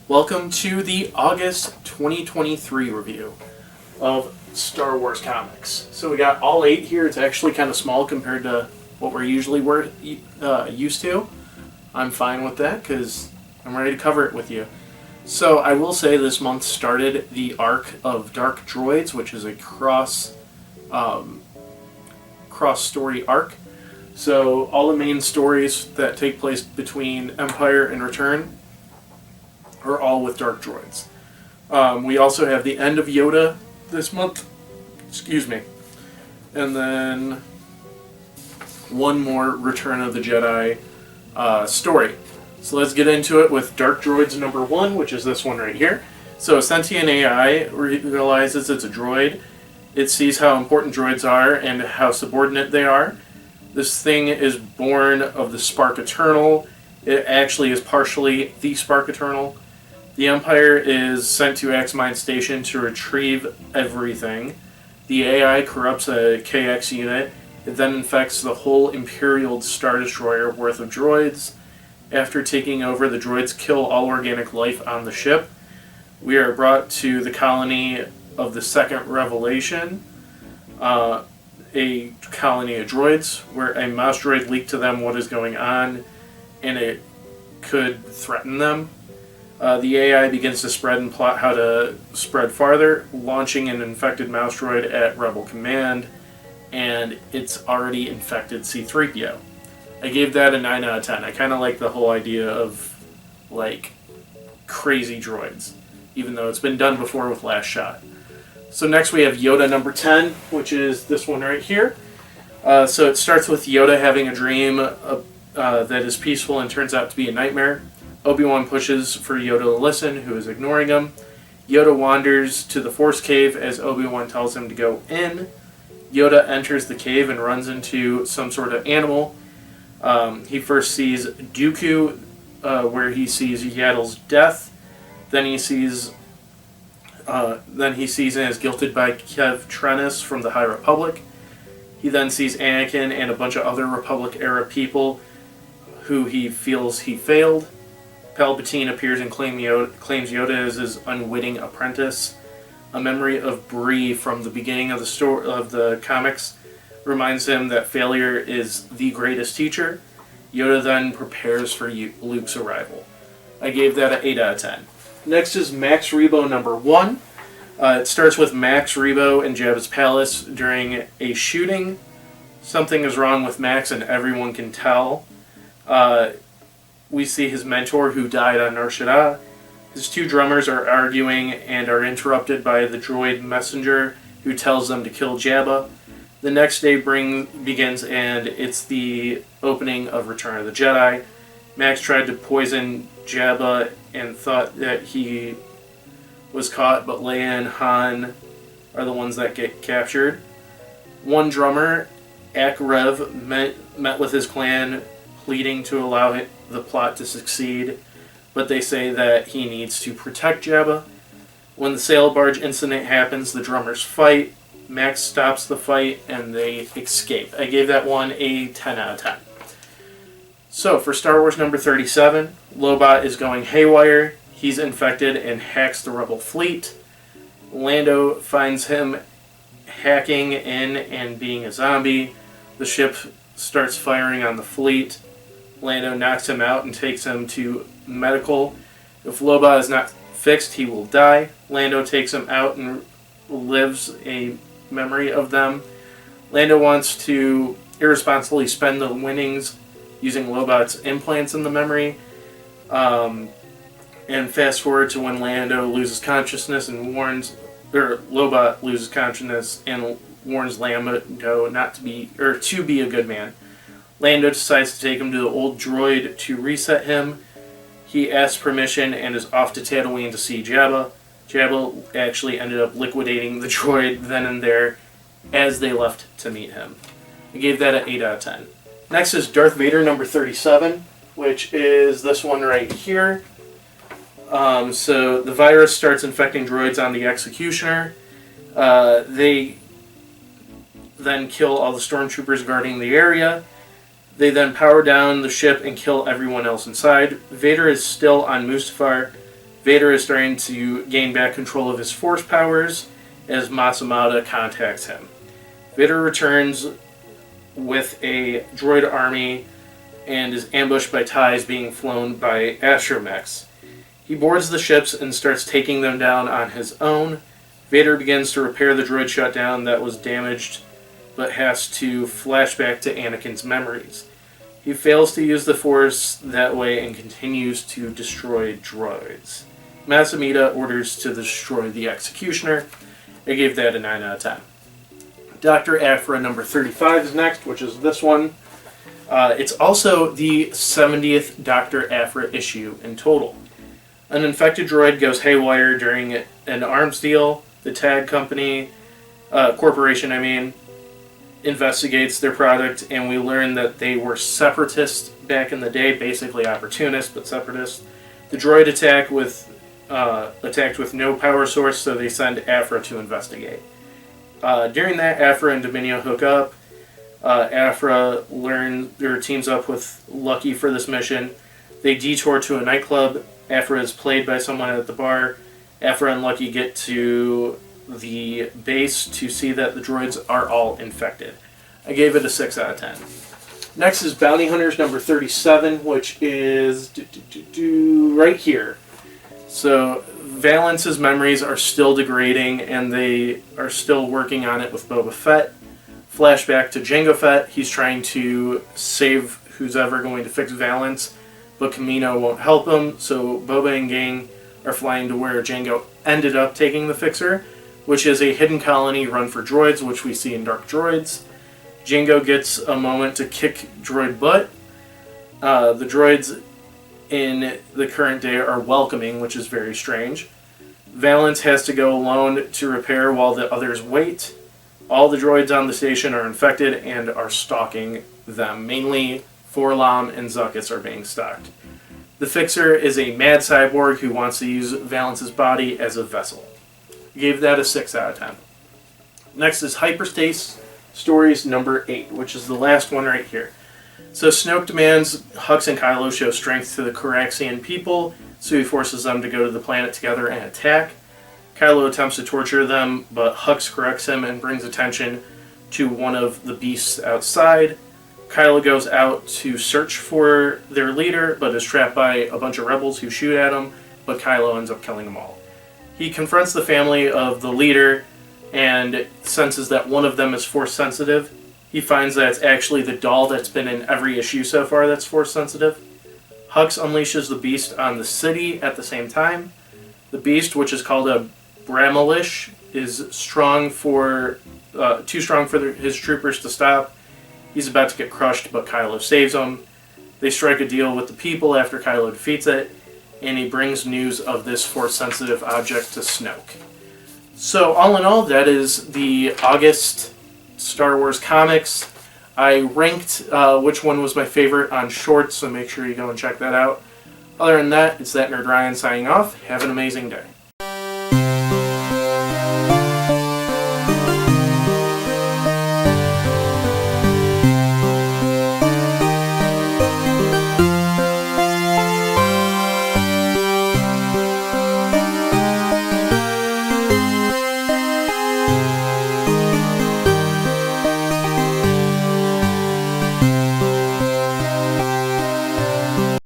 Welcome to the August 2023 review of Star Wars comics. So we got all 8 here. It's actually kind of small compared to what we're usually used to. I'm fine with that because I'm ready to cover it with you. So I will say this month started the arc of Dark Droids, which is a cross-story arc. So all the main stories that take place between Empire and Return are all with Dark Droids. We also have the end of Yoda this month. Excuse me. And then one more Return of the Jedi story. So let's get into it with Dark Droids number 1, which is this one right here. So a sentient AI realizes it's a droid. It sees how important droids are and how subordinate they are. This thing is born of the Spark Eternal. It actually is partially the Spark Eternal. The Empire is sent to Axmine Station to retrieve everything. The AI corrupts a KX unit. It then infects the whole Imperial Star Destroyer worth of droids. After taking over, the droids kill all organic life on the ship. We are brought to the colony of the Second Revelation, a colony of droids, where a mouse droid leaked to them what is going on, and it could threaten them. The AI begins to spread and plot how to spread farther, launching an infected mouse droid at Rebel Command, and it's already infected C-3PO. I gave that a 9 out of 10. I kind of like the whole idea of, like, crazy droids, even though it's been done before with Last Shot. So next we have Yoda number 10, which is this one right here. So it starts with Yoda having a dream that is peaceful and turns out to be a nightmare. Obi-Wan pushes for Yoda to listen, who is ignoring him. Yoda wanders to the Force Cave as Obi-Wan tells him to go in. Yoda enters the cave and runs into some sort of animal. He first sees Dooku, where he sees Yaddle's death. Then he sees and is guilted by Kev Trennis from the High Republic. He then sees Anakin and a bunch of other Republic-era people who he feels he failed. Palpatine appears and claims Yoda as his unwitting apprentice. A memory of Bree from the beginning of the comics reminds him that failure is the greatest teacher. Yoda then prepares for Luke's arrival. I gave that an 8 out of 10. Next is Max Rebo number 1. It starts with Max Rebo in Jabba's palace during a shooting. Something is wrong with Max and everyone can tell. We see his mentor who died on Nar Shaddaa. His 2 drummers are arguing and are interrupted by the droid messenger who tells them to kill Jabba. The next day begins and it's the opening of Return of the Jedi. Max tried to poison Jabba and thought that he was caught, but Leia and Han are the ones that get captured. One drummer, Akrev, met with his clan, pleading to allow the plot to succeed, but they say that he needs to protect Jabba. When the sail barge incident happens, the drummers fight. Max stops the fight, and they escape. I gave that one a 10 out of 10. So, for Star Wars number 37, Lobot is going haywire. He's infected and hacks the Rebel fleet. Lando finds him hacking in and being a zombie. The ship starts firing on the fleet. Lando knocks him out and takes him to medical. If Lobot is not fixed, he will die. Lando takes him out and lives a memory of them. Lando wants to irresponsibly spend the winnings using Lobot's implants in the memory. And fast forward to when Lando loses consciousness and Lobot loses consciousness and warns Lando to be a good man. Lando decides to take him to the old droid to reset him. He asks permission and is off to Tatooine to see Jabba. Jabba actually ended up liquidating the droid then and there as they left to meet him. I gave that an 8 out of 10. Next is Darth Vader number 37, which is this one right here. So the virus starts infecting droids on the Executioner. They then kill all the stormtroopers guarding the area. They then power down the ship and kill everyone else inside. Vader is still on Mustafar. Vader is starting to gain back control of his force powers as Masamada contacts him. Vader returns with a droid army and is ambushed by TIEs being flown by astromechs. He boards the ships and starts taking them down on his own. Vader begins to repair the droid shutdown that was damaged, but has to flash back to Anakin's memories. He fails to use the Force that way and continues to destroy droids. Masamida orders to destroy the Executioner. I gave that a 9 out of 10. Dr. Aphra Number 35 is next, which is this one. It's also the 70th Dr. Aphra issue in total. An infected droid goes haywire during an arms deal. The tag corporation, investigates their product, and we learn that they were separatists back in the day, basically opportunists, but separatists. The droid attacked with no power source, so they send Aphra to investigate. During that, Aphra and Dominion hook up. Aphra teams up with Lucky for this mission. They detour to a nightclub. Aphra is played by someone at the bar. Aphra and Lucky get to the base to see that the droids are all infected. I gave it a 6 out of 10. Next is Bounty Hunters number 37, which is right here. So Valence's memories are still degrading, and they are still working on it with Boba Fett. Flashback to Jango Fett. He's trying to save who's ever going to fix Valance, but Kamino won't help him, so Boba and gang are flying to where Jango ended up taking the fixer, which is a hidden colony run for droids, which we see in Dark Droids. Jango gets a moment to kick droid butt. The droids in the current day are welcoming, which is very strange. Valance has to go alone to repair while the others wait. All the droids on the station are infected and are stalking them. Mainly Forlom and Zuckuss are being stalked. The Fixer is a mad cyborg who wants to use Valance's body as a vessel. Gave that a 6 out of 10. Next is Hyperspace Stories number 8, which is the last one right here. So Snoke demands Hux and Kylo show strength to the Coraxian people, so he forces them to go to the planet together and attack. Kylo attempts to torture them, but Hux corrects him and brings attention to one of the beasts outside. Kylo goes out to search for their leader, but is trapped by a bunch of rebels who shoot at him, but Kylo ends up killing them all. He confronts the family of the leader and senses that one of them is Force sensitive. He finds that it's actually the doll that's been in every issue so far that's Force sensitive. Hux unleashes the beast on the city at the same time. The beast, which is called a Bramalish, is too strong for his troopers to stop. He's about to get crushed, but Kylo saves him. They strike a deal with the people after Kylo defeats it, and he brings news of this Force-sensitive object to Snoke. So, all in all, that is the August Star Wars comics. I ranked which one was my favorite on Shorts, so make sure you go and check that out. Other than that, it's that Nerd Ryan signing off. Have an amazing day.